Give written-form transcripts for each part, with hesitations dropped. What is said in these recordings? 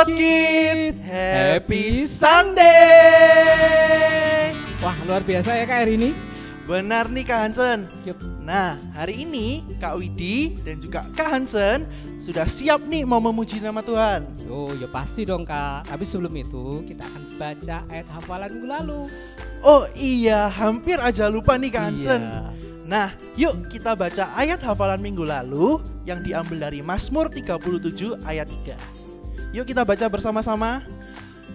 Sobat Kids, happy Sunday. Wah, luar biasa ya Kak hari ini. Benar nih Kak Hansen. Yup. Nah, hari ini Kak Widi dan juga Kak Hansen sudah siap nih mau memuji nama Tuhan. Oh ya pasti dong Kak. Tapi sebelum itu kita akan baca ayat hafalan minggu lalu. Oh iya, hampir aja lupa nih Kak Hansen. Iya. Nah, yuk kita baca ayat hafalan minggu lalu yang diambil dari Mazmur 37 ayat 3. Yuk kita baca bersama-sama.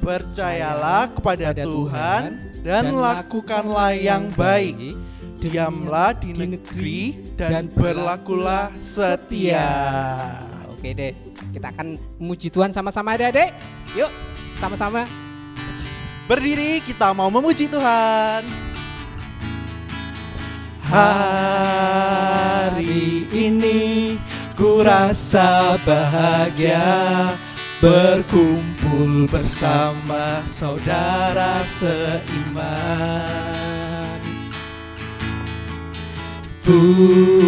Percayalah kepada Tuhan dan lakukanlah yang baik. Diamlah di negeri dan berlakulah setia. Oke deh, kita akan memuji Tuhan sama-sama adik-adik. Yuk, sama-sama. Berdiri, kita mau memuji Tuhan. Hari ini ku rasa bahagia berkumpul bersama saudara seiman. Tuhan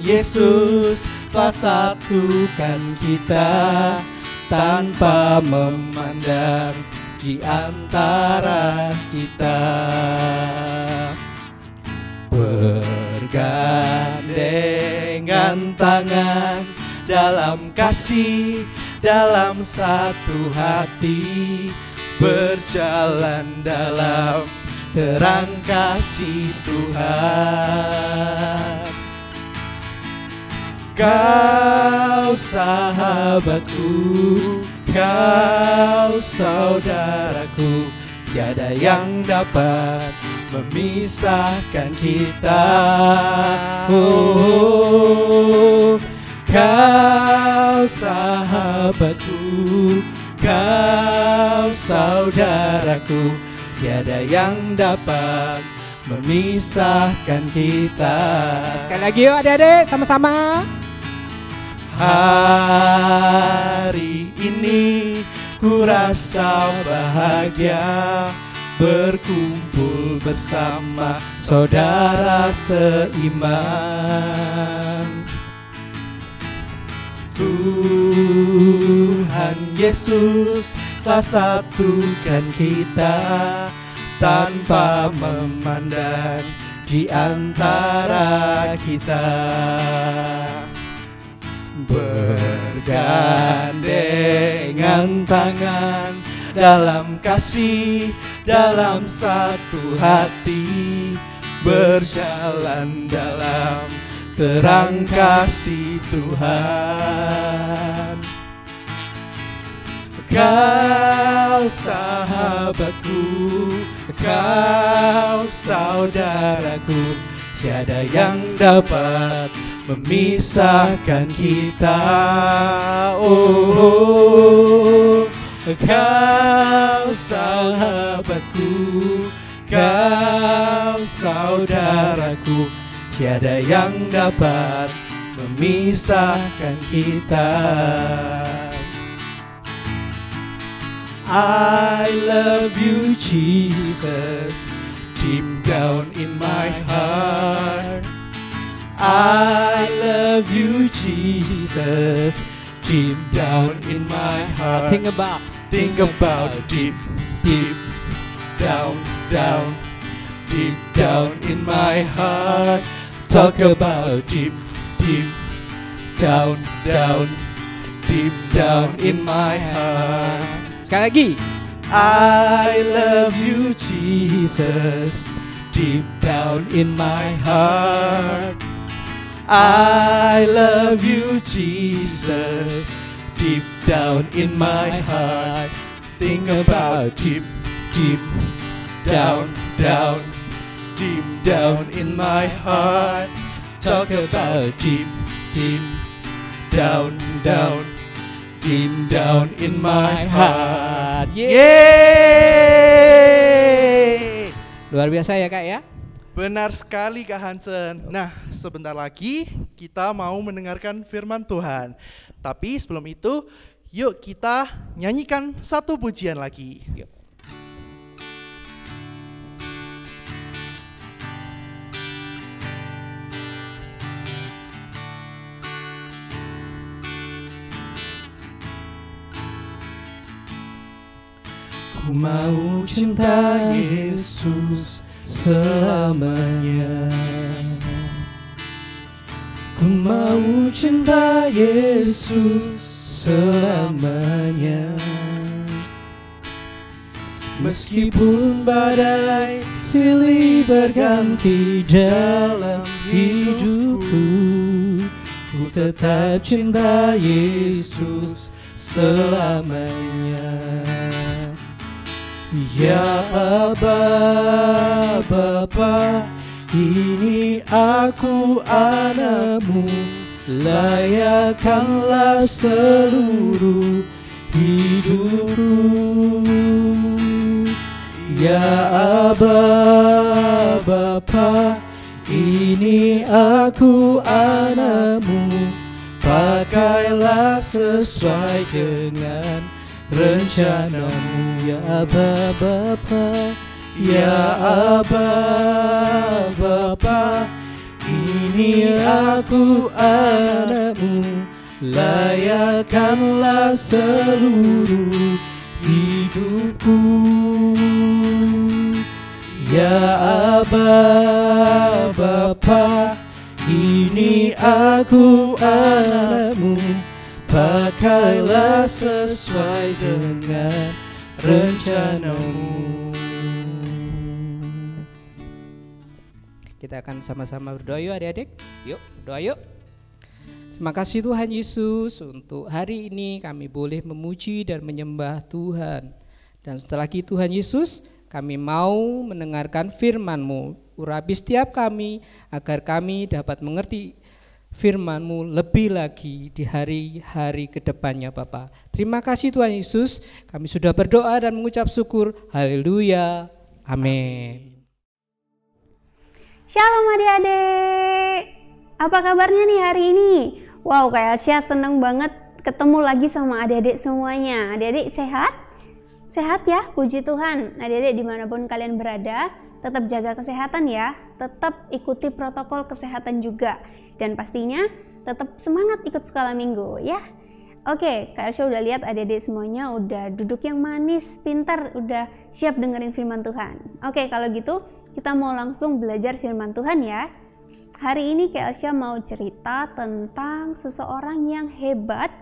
Yesus telah satukan kita tanpa memandang di antara kita. Bergandengan tangan dalam kasih, dalam satu hati, berjalan dalam terang kasih Tuhan. Kau sahabatku, kau saudaraku, tiada yang dapat memisahkan kita. Oh, kau sahabatku, kau saudaraku, tiada yang dapat memisahkan kita. Sekali lagi yuk adik-adik, sama-sama. Hari ini ku rasa bahagia berkumpul bersama saudara seiman. Tuhan Yesus telah satukan kita tanpa memandang di antara kita. Bergandengan tangan dalam kasih, dalam satu hati, berjalan dalam terang kasih Tuhan. Kau sahabatku, kau saudaraku, tiada yang dapat memisahkan kita. Oh, kau sahabatku, kau saudaraku, tiada yang dapat memisahkan kita. I love you Jesus, deep down in my heart. I love you Jesus, deep down in my heart. Think about deep, deep down, down, deep down in my heart. Talk about deep, deep down, down, deep down in my heart. Sekali lagi. I love you Jesus, deep down in my heart. I love you Jesus, deep down in my heart. Think about deep, deep down, down, deep down in my heart. Talk about deep, deep down, down, deep down in my heart. Yeay! Luar biasa ya Kak ya. Benar sekali Kak Hansen. Nah, sebentar lagi kita mau mendengarkan firman Tuhan. Tapi sebelum itu, yuk kita nyanyikan satu pujian lagi. Yuk. Ku mau cinta Yesus selamanya. Ku mau cinta Yesus selamanya. Meskipun badai silih berganti dalam hidupku, ku tetap cinta Yesus selamanya. Ya Aba, Bapa, ini aku anakmu, layakkanlah seluruh hidupku. Ya Aba, Bapa, ini aku anakmu, pakailah sesuai dengan rencanamu. Ya Aba, Bapa, ya Aba, Bapa, ini aku anakmu, layakkanlah seluruh hidupku. Ya Aba, Bapa, ini aku anakmu, pakailah sesuai dengan rencanamu. Kita akan sama-sama berdoa yuk adik-adik. Yuk berdoa yuk. Terima kasih Tuhan Yesus untuk hari ini kami boleh memuji dan menyembah Tuhan. Dan setelah itu Tuhan Yesus, kami mau mendengarkan firman-Mu. Urapi setiap kami agar kami dapat mengerti firman-Mu lebih lagi di hari-hari ke depannya Bapa. Terima kasih Tuhan Yesus, kami sudah berdoa dan mengucap syukur. Haleluya. Amin. Shalom adik-adik. Apa kabarnya nih hari ini? Wow, kayak Asia seneng banget ketemu lagi sama adik-adik semuanya. Adik-adik sehat? Sehat ya, puji Tuhan. Adik-adik dimanapun kalian berada, tetap jaga kesehatan ya. Tetap ikuti protokol kesehatan juga. Dan pastinya tetap semangat ikut sekolah minggu ya. Oke, Kak Elsa udah lihat adik-adik semuanya udah duduk yang manis, pintar, udah siap dengerin firman Tuhan. Oke, kalau gitu kita mau langsung belajar firman Tuhan ya. Hari ini Kak Elsa mau cerita tentang seseorang yang hebat,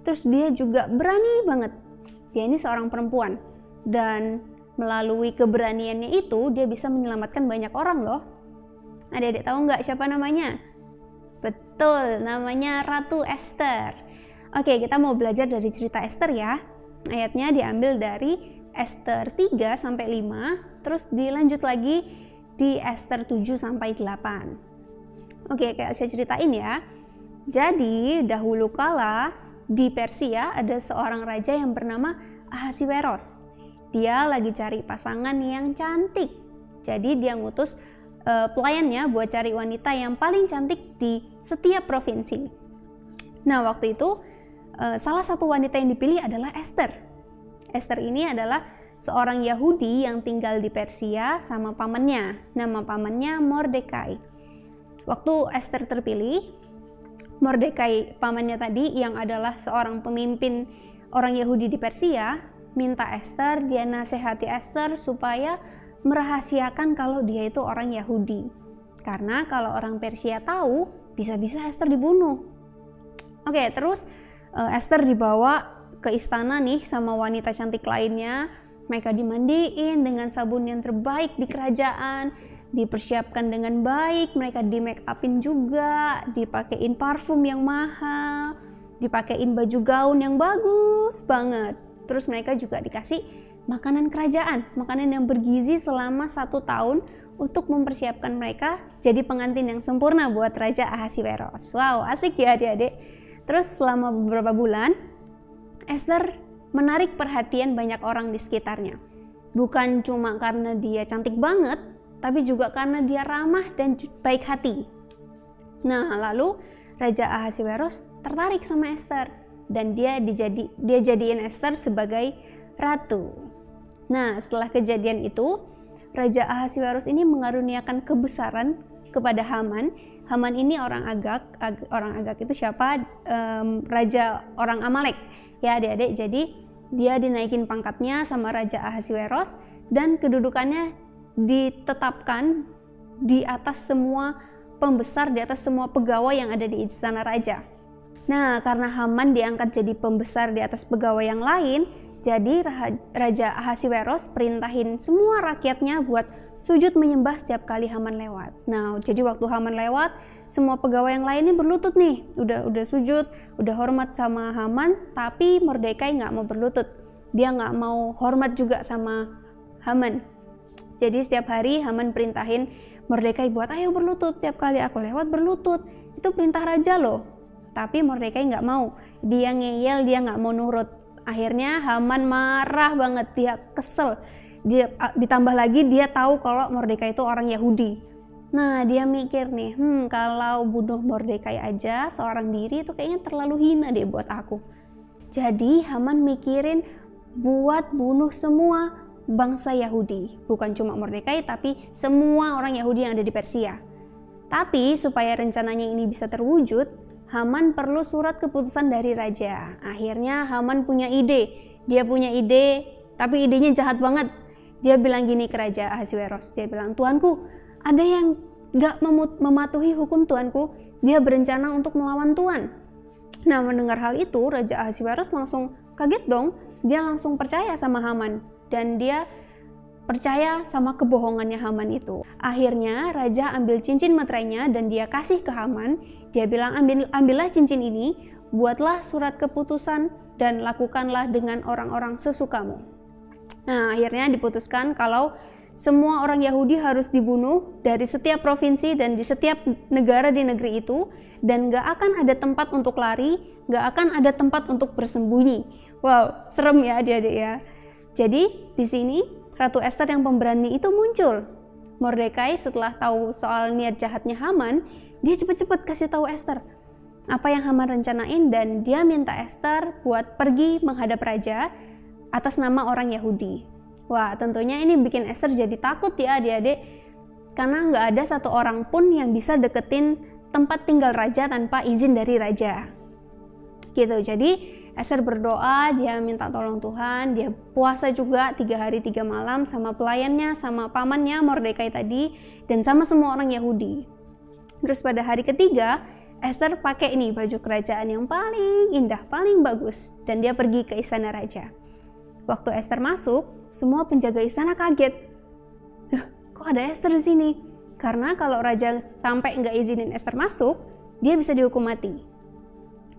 terus dia juga berani banget. Dia ini seorang perempuan dan melalui keberaniannya itu dia bisa menyelamatkan banyak orang loh. Adik-adik tahu nggak siapa namanya? Betul, namanya Ratu Esther. Oke, kita mau belajar dari cerita Esther ya. Ayatnya diambil dari Esther 3 sampai 5, terus dilanjut lagi di Esther 7 sampai 8. Oke, kayak saya ceritain ya. Jadi, dahulu kala di Persia ada seorang raja yang bernama Ahasiweros. Dia lagi cari pasangan yang cantik. Jadi dia ngutus pelayannya buat cari wanita yang paling cantik di setiap provinsi. Nah, waktu itu salah satu wanita yang dipilih adalah Esther. Esther ini adalah seorang Yahudi yang tinggal di Persia sama pamannya. Nama pamannya Mordekai. Waktu Esther terpilih, Mordekai pamannya tadi yang adalah seorang pemimpin orang Yahudi di Persia minta Esther, dia nasihati Esther supaya merahasiakan kalau dia itu orang Yahudi. Karena kalau orang Persia tahu, bisa-bisa Esther dibunuh. Oke, terus Esther dibawa ke istana nih sama wanita cantik lainnya. Mereka dimandiin dengan sabun yang terbaik di kerajaan, dipersiapkan dengan baik, mereka di make upin juga, dipakein parfum yang mahal, dipakein baju gaun yang bagus banget. Terus mereka juga dikasih makanan kerajaan, makanan yang bergizi selama 1 tahun untuk mempersiapkan mereka jadi pengantin yang sempurna buat Raja Ahasiweros. Wow, asik ya adik-adik. Terus selama beberapa bulan, Esther menarik perhatian banyak orang di sekitarnya. Bukan cuma karena dia cantik banget, tapi juga karena dia ramah dan baik hati. Nah, lalu Raja Ahasiweros tertarik sama Esther dan dia jadiin Esther sebagai ratu. Nah, setelah kejadian itu, Raja Ahasiweros ini mengaruniakan kebesaran kepada Haman. Haman ini orang Agag itu siapa? Raja orang Amalek. Ya adik-adik, jadi dia dinaikin pangkatnya sama Raja Ahasiweros dan kedudukannya ditetapkan di atas semua pembesar, di atas semua pegawai yang ada di istana raja. Nah, karena Haman diangkat jadi pembesar di atas pegawai yang lain, jadi Raja Ahasiweros perintahin semua rakyatnya buat sujud menyembah setiap kali Haman lewat. Nah, jadi waktu Haman lewat, semua pegawai yang lainnya berlutut nih, udah sujud, udah hormat sama Haman, tapi Mordekai nggak mau berlutut. Dia nggak mau hormat juga sama Haman. Jadi setiap hari Haman perintahin Mordekai buat ayo berlutut, tiap kali aku lewat berlutut. Itu perintah raja loh. Tapi Mordekai nggak mau, dia ngeyel, dia nggak mau nurut. Akhirnya Haman marah banget, dia kesel. Ditambah lagi dia tahu kalau Mordekai itu orang Yahudi. Nah, dia mikir nih, kalau bunuh Mordekai aja seorang diri itu kayaknya terlalu hina deh buat aku. Jadi Haman mikirin buat bunuh semua bangsa Yahudi, bukan cuma Mordekai tapi semua orang Yahudi yang ada di Persia. Tapi supaya rencananya ini bisa terwujud, Haman perlu surat keputusan dari raja. Akhirnya Haman punya ide. Dia punya ide, tapi idenya jahat banget. Dia bilang gini ke Raja Ahasiweros. Dia bilang, "Tuanku, ada yang gak mematuhi hukum Tuanku. Dia berencana untuk melawan Tuan." Nah, mendengar hal itu, Raja Ahasiweros langsung kaget dong. Dia langsung percaya sama Haman. Dan dia percaya sama kebohongannya Haman itu. Akhirnya raja ambil cincin meterainya dan dia kasih ke Haman. Dia bilang, ambillah cincin ini, buatlah surat keputusan dan lakukanlah dengan orang-orang sesukamu. Nah, akhirnya diputuskan kalau semua orang Yahudi harus dibunuh dari setiap provinsi dan di setiap negara di negeri itu, dan gak akan ada tempat untuk lari, gak akan ada tempat untuk bersembunyi. Wow, serem ya adik-adik ya. Jadi di sini Ratu Ester yang pemberani itu muncul. Mordekai setelah tahu soal niat jahatnya Haman, dia cepet-cepet kasih tahu Ester apa yang Haman rencanain, dan dia minta Ester buat pergi menghadap raja atas nama orang Yahudi. Wah, tentunya ini bikin Ester jadi takut ya adik-adik, karena nggak ada satu orang pun yang bisa deketin tempat tinggal raja tanpa izin dari raja. Gitu. Jadi Ester berdoa, dia minta tolong Tuhan, dia puasa juga 3 hari 3 malam sama pelayannya, sama pamannya Mordekai tadi, dan sama semua orang Yahudi. Terus pada hari ketiga, Ester pakai ini baju kerajaan yang paling indah, paling bagus, dan dia pergi ke istana raja. Waktu Ester masuk, semua penjaga istana kaget. Loh, kok ada Ester di sini? Karena kalau raja sampai nggak izinin Ester masuk, dia bisa dihukum mati.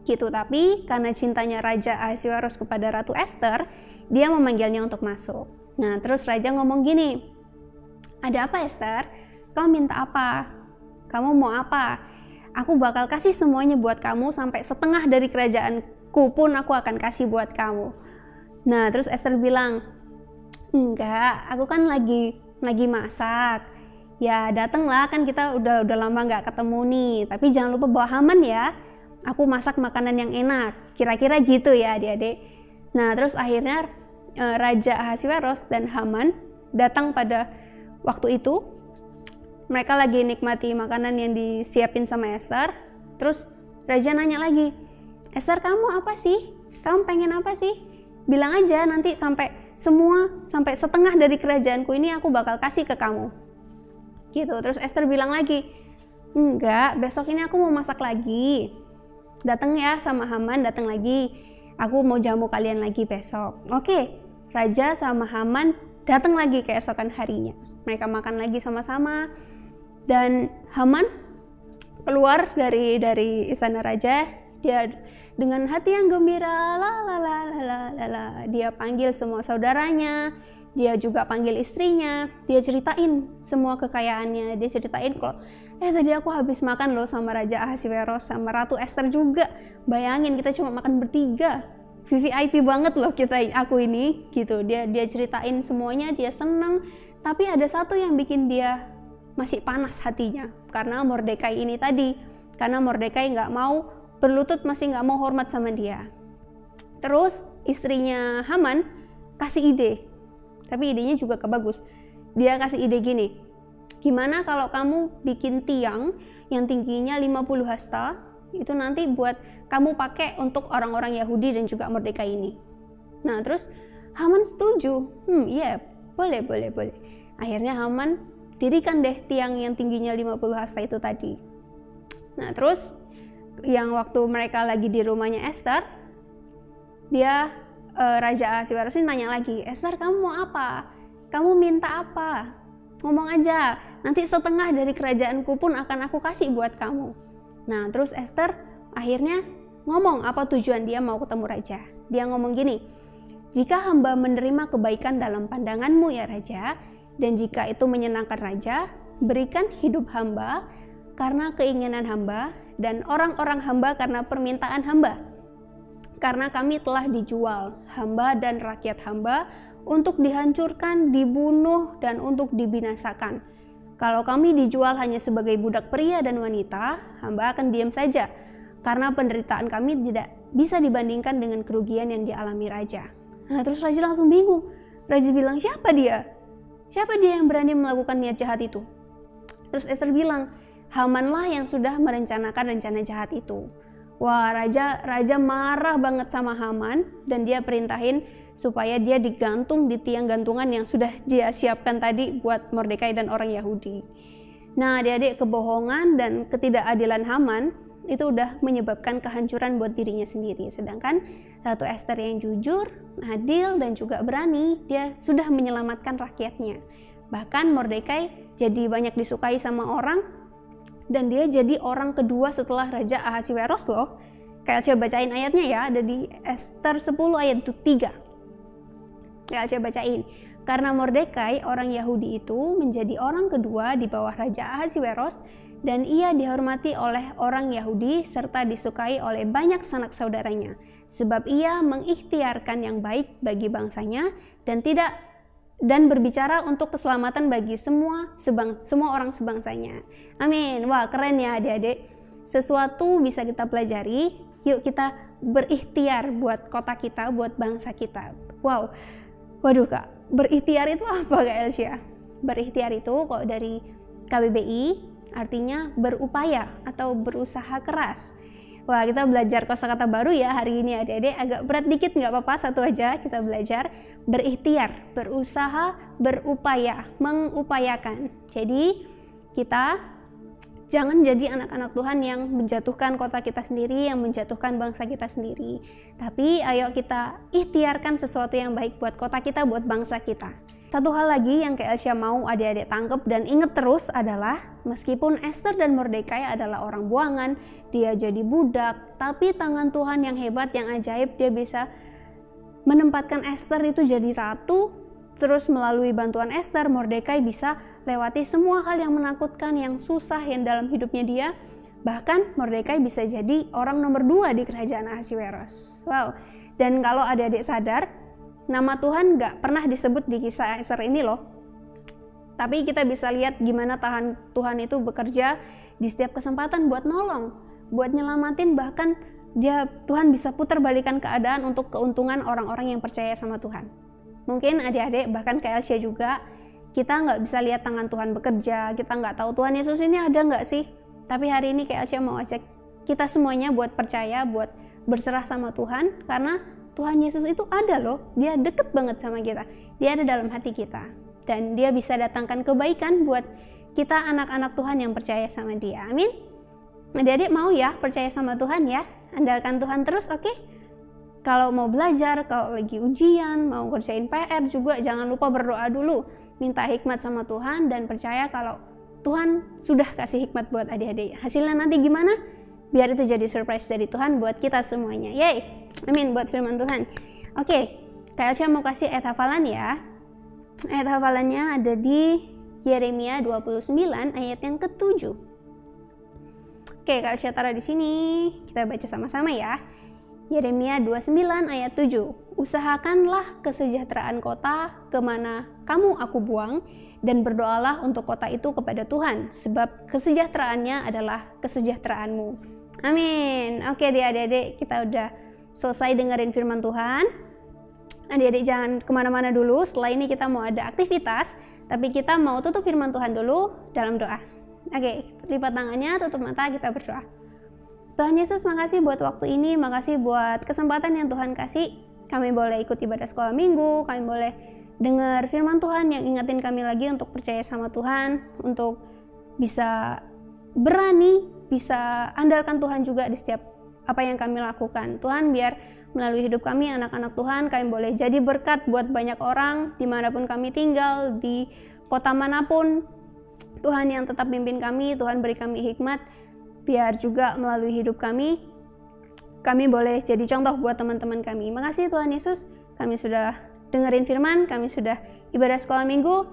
Gitu. Tapi karena cintanya Raja Ahasiweros kepada Ratu Ester, dia memanggilnya untuk masuk. Nah, terus raja ngomong gini, "Ada apa Ester? Kamu minta apa? Kamu mau apa? Aku bakal kasih semuanya buat kamu, sampai setengah dari kerajaanku pun aku akan kasih buat kamu." Nah, terus Ester bilang, "Enggak, aku kan lagi masak. Ya datenglah, kan kita udah lama nggak ketemu nih. Tapi jangan lupa bawa Haman ya. Aku masak makanan yang enak." Kira-kira gitu ya adik-adik. Nah, terus akhirnya Raja Ahasiweros dan Haman datang pada waktu itu. Mereka lagi nikmati makanan yang disiapin sama Ester. Terus raja nanya lagi, "Ester, kamu apa sih? Kamu pengen apa sih? Bilang aja, nanti sampai setengah dari kerajaanku ini aku bakal kasih ke kamu." Gitu. Terus Ester bilang lagi, "Enggak, besok ini aku mau masak lagi. Datang ya sama Haman, datang lagi. Aku mau jamu kalian lagi besok." Oke, raja sama Haman datang lagi keesokan harinya. Mereka makan lagi sama-sama, dan Haman keluar dari istana raja. Dia dengan hati yang gembira, dia panggil semua saudaranya, dia juga panggil istrinya, dia ceritain semua kekayaannya, dia ceritain kalau tadi aku habis makan loh sama Raja Ahasiweros, sama Ratu Ester juga. Bayangin kita cuma makan bertiga, VVIP banget loh aku ini, gitu. Dia ceritain semuanya, dia seneng. Tapi ada satu yang bikin dia masih panas hatinya, karena Mordekai ini tadi. Karena Mordekai nggak mau berlutut, masih nggak mau hormat sama dia. Terus istrinya Haman kasih ide, tapi idenya juga kebagus. Dia kasih ide gini, "Gimana kalau kamu bikin tiang yang tingginya 50 hasta, itu nanti buat kamu pakai untuk orang-orang Yahudi dan juga Mordekai ini." Nah terus Haman setuju. Iya, boleh. Akhirnya Haman dirikan deh tiang yang tingginya 50 hasta itu tadi. Nah terus yang waktu mereka lagi di rumahnya Esther, Raja Ahasiweros ini nanya lagi, Esther kamu mau apa? Kamu minta apa? Ngomong aja, nanti setengah dari kerajaanku pun akan aku kasih buat kamu. Nah terus Esther akhirnya ngomong apa tujuan dia mau ketemu raja. Dia ngomong gini, jika hamba menerima kebaikan dalam pandanganmu ya raja, dan jika itu menyenangkan raja, berikan hidup hamba karena keinginan hamba dan orang-orang hamba karena permintaan hamba. Karena kami telah dijual, hamba dan rakyat hamba, untuk dihancurkan, dibunuh, dan untuk dibinasakan. Kalau kami dijual hanya sebagai budak pria dan wanita, hamba akan diam saja, karena penderitaan kami tidak bisa dibandingkan dengan kerugian yang dialami raja. Nah terus raja langsung bingung. Raja bilang, siapa dia? Siapa dia yang berani melakukan niat jahat itu? Terus Esther bilang, Hamanlah yang sudah merencanakan rencana jahat itu. Wah, raja marah banget sama Haman dan dia perintahin supaya dia digantung di tiang gantungan yang sudah dia siapkan tadi buat Mordekai dan orang Yahudi. Nah, adik-adik, kebohongan dan ketidakadilan Haman itu udah menyebabkan kehancuran buat dirinya sendiri. Sedangkan Ratu Esther yang jujur, adil, dan juga berani, dia sudah menyelamatkan rakyatnya. Bahkan Mordekai jadi banyak disukai sama orang, dan dia jadi orang kedua setelah Raja Ahasiweros loh. Kayak saya bacain ayatnya ya, ada di Esther 10 ayat 3. Kayak saya bacain. Karena Mordekai orang Yahudi itu menjadi orang kedua di bawah Raja Ahasiweros, dan ia dihormati oleh orang Yahudi serta disukai oleh banyak sanak saudaranya, sebab ia mengikhtiarkan yang baik bagi bangsanya dan berbicara untuk keselamatan bagi semua orang sebangsanya. Amin. Wah, keren ya adik-adik. Sesuatu bisa kita pelajari. Yuk kita berikhtiar buat kota kita, buat bangsa kita. Wow. Waduh Kak, berikhtiar itu apa Kak Elsia? Berikhtiar itu kok dari KBBI artinya berupaya atau berusaha keras. Wah, kita belajar kosakata baru ya hari ini adik-adik. Agak berat dikit nggak apa-apa, satu aja kita belajar. Berikhtiar, berusaha, berupaya, mengupayakan. Jadi kita jangan jadi anak-anak Tuhan yang menjatuhkan kota kita sendiri, yang menjatuhkan bangsa kita sendiri. Tapi ayo kita ikhtiarkan sesuatu yang baik buat kota kita, buat bangsa kita. Satu hal lagi yang Kak Elsia mau adik-adik tangkep dan inget terus adalah meskipun Esther dan Mordekai adalah orang buangan, dia jadi budak, tapi tangan Tuhan yang hebat, yang ajaib, dia bisa menempatkan Esther itu jadi ratu. Terus melalui bantuan Esther, Mordekai bisa lewati semua hal yang menakutkan, yang susah yang dalam hidupnya dia. Bahkan Mordekai bisa jadi orang nomor 2 di kerajaan Ahasiweros. Wow. Dan kalau adik-adik sadar, nama Tuhan gak pernah disebut di kisah Esther ini loh. Tapi kita bisa lihat gimana Tuhan itu bekerja di setiap kesempatan buat nolong, buat nyelamatin, bahkan Tuhan bisa putar balikan keadaan untuk keuntungan orang-orang yang percaya sama Tuhan. Mungkin adik-adik, bahkan Kak Elsia juga, kita gak bisa lihat tangan Tuhan bekerja, kita gak tahu Tuhan Yesus ini ada gak sih. Tapi hari ini Kak Elsia mau ajak kita semuanya buat percaya, buat berserah sama Tuhan, karena Tuhan Yesus itu ada loh, dia deket banget sama kita, dia ada dalam hati kita, dan dia bisa datangkan kebaikan buat kita anak-anak Tuhan yang percaya sama dia. Amin. Adik-adik mau ya percaya sama Tuhan ya, andalkan Tuhan terus, oke? Kalau mau belajar, kalau lagi ujian, mau kerjain PR juga jangan lupa berdoa dulu, minta hikmat sama Tuhan dan percaya kalau Tuhan sudah kasih hikmat buat adik-adik. Hasilnya nanti gimana? Biar itu jadi surprise dari Tuhan buat kita semuanya. Yeay. Amin buat firman Tuhan. Oke, Kak Elsia mau kasih ayat hafalan ya. Ayat hafalannya ada di Yeremia 29 ayat yang ke-7. Oke, Kak Elsia taruh di sini. Kita baca sama-sama ya. Yeremia 29 ayat 7. Usahakanlah kesejahteraan kota kemana kamu aku buang, dan berdoalah untuk kota itu kepada Tuhan, sebab kesejahteraannya adalah kesejahteraanmu. Amin. Oke adik-adik, kita udah selesai dengerin firman Tuhan. Adik-adik jangan kemana-mana dulu, setelah ini kita mau ada aktivitas, tapi kita mau tutup firman Tuhan dulu dalam doa. Oke, lipat tangannya, tutup mata, kita berdoa. Tuhan Yesus, makasih buat waktu ini, makasih buat kesempatan yang Tuhan kasih. kami boleh ikut ibadah sekolah minggu, kami boleh dengar firman Tuhan yang ingetin kami lagi untuk percaya sama Tuhan, untuk bisa berani, bisa andalkan Tuhan juga di setiap apa yang kami lakukan. Tuhan biar melalui hidup kami, anak-anak Tuhan, kami boleh jadi berkat buat banyak orang dimanapun kami tinggal, di kota manapun. Tuhan yang tetap pimpin kami, Tuhan beri kami hikmat, biar juga melalui hidup kami boleh jadi contoh buat teman-teman kami. Makasih Tuhan Yesus, kami sudah dengerin firman, kami sudah ibadah sekolah minggu,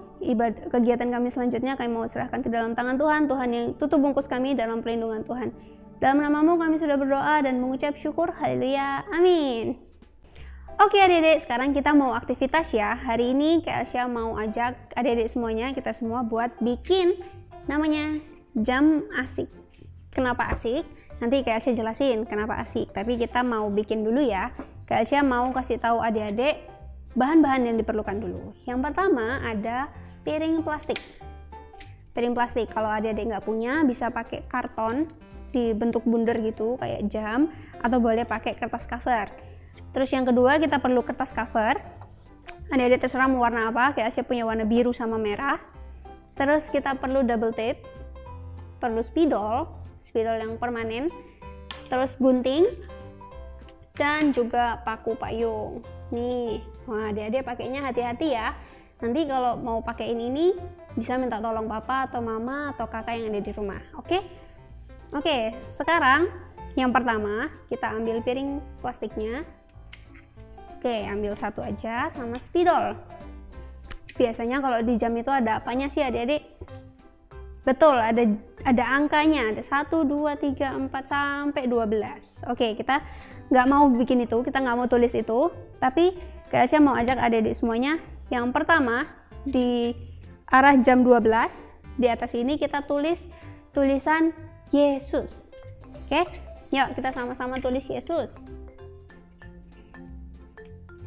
kegiatan kami selanjutnya kami mau serahkan ke dalam tangan Tuhan. Tuhan yang tutup bungkus kami dalam perlindungan Tuhan. Dalam namamu kami sudah berdoa dan mengucap syukur, haleluya, amin. Oke adik-adik, sekarang kita mau aktivitas ya. Hari ini Kak Elsya mau ajak adik-adik semuanya, kita semua buat bikin namanya jam asik. Kenapa asik? Nanti Kak Elsya jelasin kenapa asik, tapi kita mau bikin dulu ya. Kak Elsya mau kasih tahu adik-adik bahan-bahan yang diperlukan dulu. Yang pertama ada piring plastik. Piring plastik, kalau adik-adik nggak punya bisa pakai karton dibentuk bundar gitu kayak jam, atau boleh pakai kertas cover. Terus yang kedua kita perlu kertas cover. Adik-adik terserah mau warna apa, kayak saya punya warna biru sama merah. Terus kita perlu double tape, perlu spidol yang permanen, terus gunting, dan juga paku payung. Nih, wah adik-adik pakainya hati-hati ya. Nanti kalau mau pakein ini bisa minta tolong papa atau mama atau kakak yang ada di rumah. Oke, sekarang yang pertama kita ambil piring plastiknya. Oke, ambil satu aja sama spidol. Biasanya kalau di jam itu ada apanya sih adik-adik? Betul, ada angkanya, ada 1, 2, 3, 4 sampai 12. Oke, kita nggak mau bikin itu, kita nggak mau tulis itu, tapi Kak Elsya mau ajak adik-adik semuanya. Yang pertama di arah jam 12, di atas ini kita tulis tulisan Yesus. Oke, yuk kita sama-sama tulis Yesus.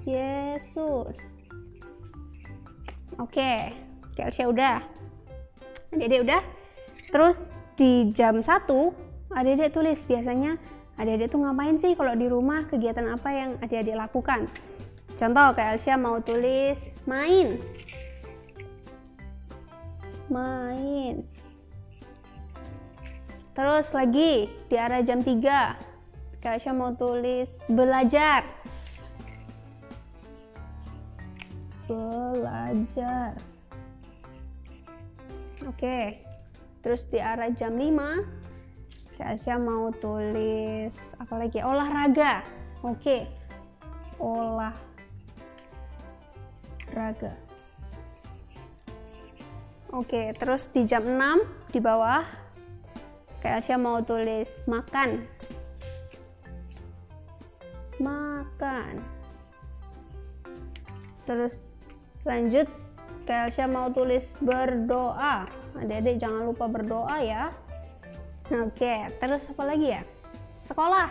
Yesus. Oke, Kak Elsya udah. Adik-adik udah. Terus di jam 1, adik-adik tulis biasanya adik-adik tuh ngapain sih kalau di rumah, kegiatan apa yang adik-adik lakukan. Contoh Kak Elsya mau tulis main. Terus lagi di arah jam 3 Kak Elsya mau tulis belajar. Oke. Terus di arah jam 5 Kak Elsya mau tulis apa lagi? Olahraga. Oke. Olahraga. Oke, terus di jam 6 di bawah Kak Elsya mau tulis makan. Terus lanjut Kak Elsya mau tulis berdoa. Adik-adik jangan lupa berdoa ya. Oke, terus apa lagi ya? Sekolah.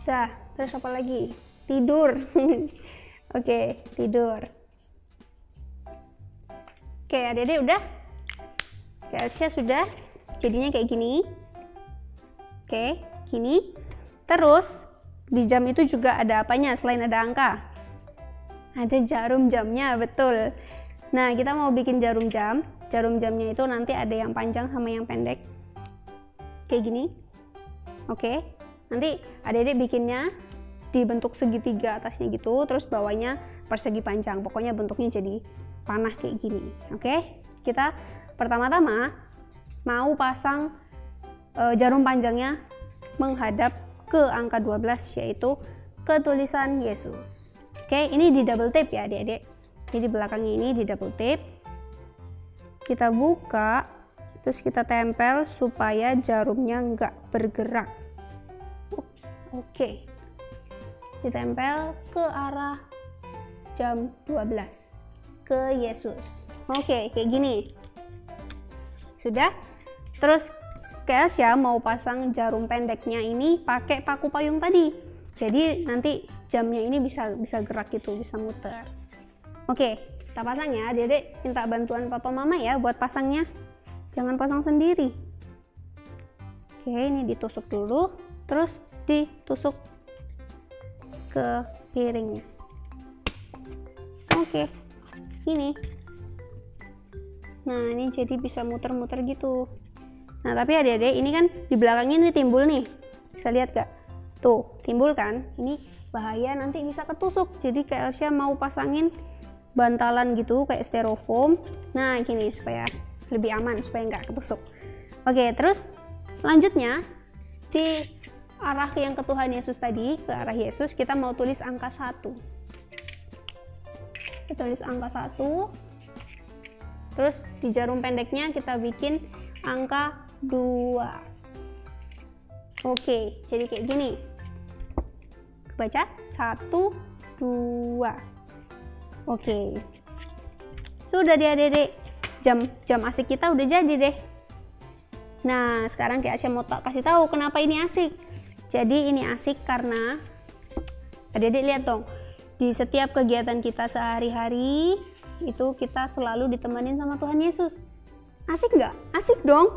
Dah, terus apa lagi? Tidur. Oke, tidur. Oke, adik-adik udah? Kak Elsya sudah. Jadinya kayak gini. Oke, gini. Terus di jam itu juga ada apanya selain ada angka? Ada jarum jamnya, betul. Nah, kita mau bikin jarum jam. Jarum jamnya itu nanti ada yang panjang sama yang pendek. Kayak gini. Oke. Nanti adik-adik bikinnya dibentuk segitiga atasnya gitu, terus bawahnya persegi panjang. Pokoknya bentuknya jadi panah kayak gini. Oke. Kita pertama-tama mau pasang jarum panjangnya menghadap ke angka 12, yaitu ke tulisan Yesus. Oke, ini di double tape ya adik-adik. Jadi belakangnya ini di double tape. Kita buka, terus kita tempel supaya jarumnya nggak bergerak. Oke. Ditempel ke arah jam 12. Ke Yesus. Oke, kayak gini. Sudah? Terus Kak Elsya mau pasang jarum pendeknya ini pakai paku payung tadi. Jadi nanti jamnya ini bisa gerak gitu, bisa muter. Oke, kita pasang ya. Adik-adik minta bantuan papa mama ya buat pasangnya. Jangan pasang sendiri. Oke, ini ditusuk dulu, terus ditusuk ke piringnya. Oke, ini. Nah, ini jadi bisa muter-muter gitu. Nah, tapi adik-adik, ini kan di belakangnya ini timbul nih. Bisa lihat gak? Tuh, timbul kan? Ini bahaya, nanti bisa ketusuk. Jadi Kak Elsia mau pasangin bantalan gitu kayak styrofoam. Nah, gini supaya lebih aman, supaya nggak ketusuk. Oke, terus selanjutnya di arah yang ke Tuhan Yesus tadi, ke arah Yesus, kita mau tulis angka 1. Kita tulis angka 1. Terus di jarum pendeknya kita bikin angka 2. Oke, jadi kayak gini. Baca 1, 2. Oke. Sudah deh adik-adik. Jam asik kita udah jadi deh. Nah, sekarang Kak Asia mau kasih tahu kenapa ini asik. Jadi ini asik karena adik-adik lihat dong. Di setiap kegiatan kita sehari-hari itu kita selalu ditemenin sama Tuhan Yesus. Asik nggak? Asik dong.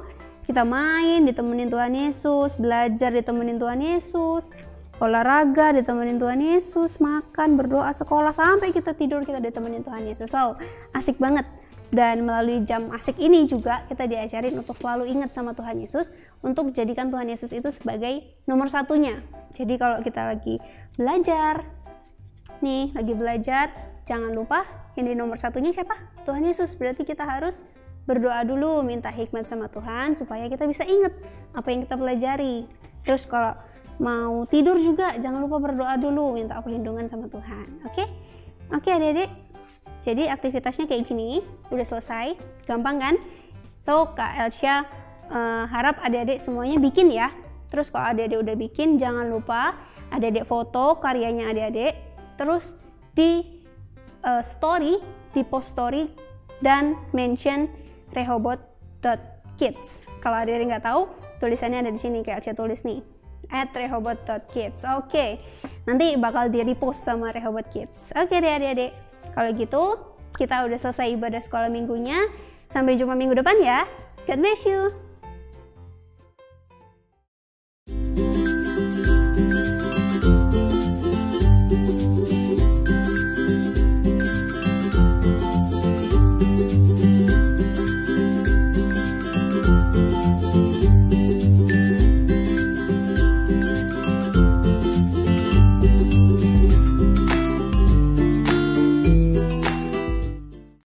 Kita main ditemenin Tuhan Yesus, belajar ditemenin Tuhan Yesus, olahraga ditemenin Tuhan Yesus, makan, berdoa, sekolah, sampai kita tidur kita ditemenin Tuhan Yesus. Wow, asik banget. Dan melalui jam asik ini juga kita diajarin untuk selalu ingat sama Tuhan Yesus, untuk jadikan Tuhan Yesus itu sebagai nomor satunya. Jadi kalau kita lagi belajar, jangan lupa yang di nomor satunya siapa? Tuhan Yesus. Berarti kita harus berdoa dulu, minta hikmat sama Tuhan supaya kita bisa ingat apa yang kita pelajari. Terus kalau mau tidur juga jangan lupa berdoa dulu, minta perlindungan sama Tuhan. Oke adik-adik. Jadi aktivitasnya kayak gini, udah selesai, gampang kan? So Kak Elsia harap adik-adik semuanya bikin ya. Terus kalau adik-adik udah bikin, jangan lupa adik-adik foto karyanya adik-adik, terus di post story dan mention Rehoboth.kids. Kalau adik-adik nggak tahu, tulisannya ada di sini, Kak Elsia tulis nih, @rehoboth.kids. Oke, nanti bakal di repost sama Rehoboth Kids. Oke deh adik-adik. Kalau gitu, kita udah selesai ibadah sekolah minggunya. Sampai jumpa minggu depan ya. God bless you.